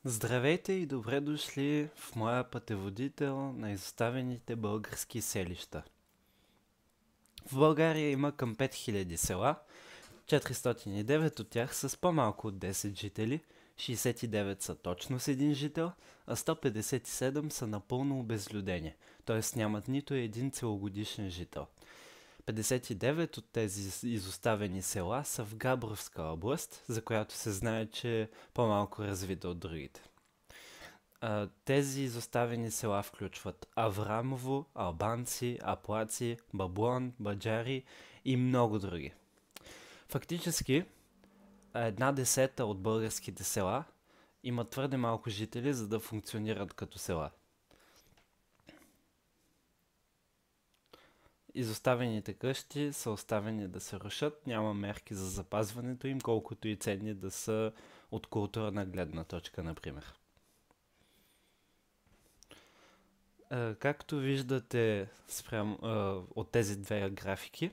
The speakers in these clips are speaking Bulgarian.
Здравейте и добре дошли в моя пътеводител на изоставените български селища. В България има към 5000 села, 409 от тях са с по-малко от 10 жители, 69 са точно с един жител, а 157 са напълно обезлюдени, т.е. нямат нито един целогодишен жител. 59 от тези изоставени села са в Габровска област, за която се знае, че е по-малко развита от другите. Тези изоставени села включват Аврамово, албанци, аплаци, баблон, баджари и много други. Фактически, 1/10 от българските села имат твърде малко жители, за да функционират като села. Изоставените къщи са оставени да се рушат, няма мерки за запазването им, колкото и ценни да са от културна гледна точка, например. Както виждате от тези две графики,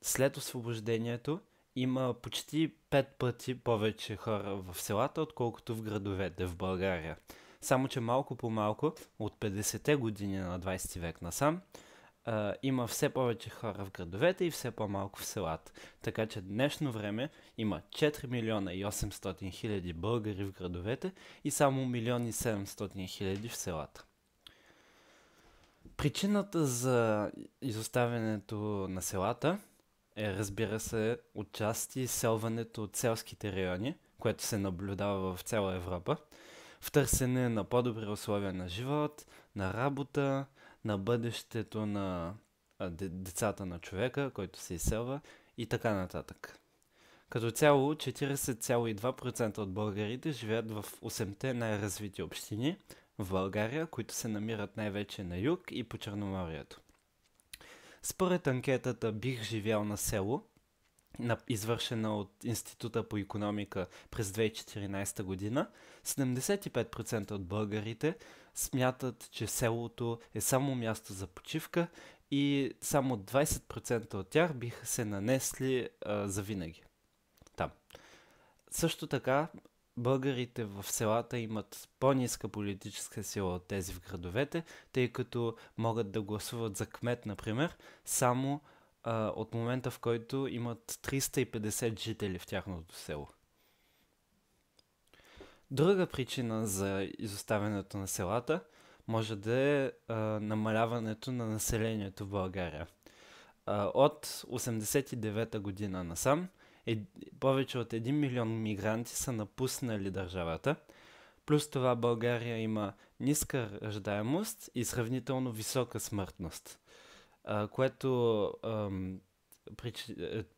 след освобождението има почти 5 пъти повече хора в селата, отколкото в градовете в България. Само че малко по малко, от 50-те години на 20 век насам, има все повече хора в градовете и все по-малко в селата. Така че в днешно време има 4 милиона и 800 хиляди българи в градовете и само 1 и 700 хиляди в селата. Причината за изоставянето на селата е, разбира се, отчасти изселването от селските райони, което се наблюдава в цяла Европа, в търсене на по-добри условия на живот, на работа, на бъдещето на децата на човека, който се изселва и така нататък. Като цяло 40,2% от българите живеят в 8-те най-развити общини в България, които се намират най-вече на юг и по Черноморието. Според анкетата "Бих живял на село", извършена от Института по икономика през 2014 година, 75% от българите смятат, че селото е само място за почивка и само 20% от тях биха се нанесли завинаги там. Също така, българите в селата имат по-ниска политическа сила от тези в градовете, тъй като могат да гласуват за кмет, например, само от момента, в който имат 350 жители в тяхното село. Друга причина за изоставянето на селата може да е намаляването на населението в България. От 89-та година насам повече от 1 милион мигранти са напуснали държавата. Плюс това България има ниска раждаемост и сравнително висока смъртност, което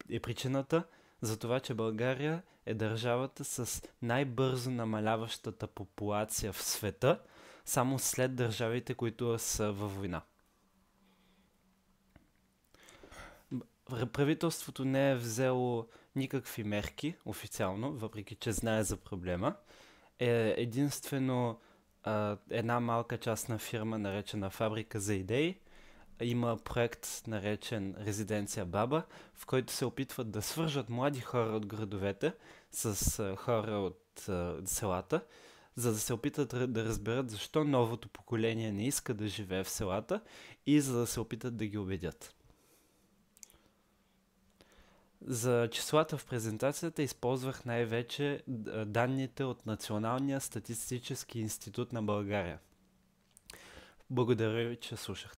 е причината за това, че България е държавата с най-бързо намаляващата популация в света, само след държавите, които са във война. Правителството не е взело никакви мерки официално, въпреки че знае за проблема. Единствено една малка частна фирма, наречена Фабрика за идеи, има проект, наречен Резиденция Баба, в който се опитват да свържат млади хора от градовете с хора от селата, за да се опитат да разберат защо новото поколение не иска да живее в селата и за да се опитат да ги убедят. За числата в презентацията използвах най-вече данните от Националния статистически институт на България. Благодаря ви, че слушахте.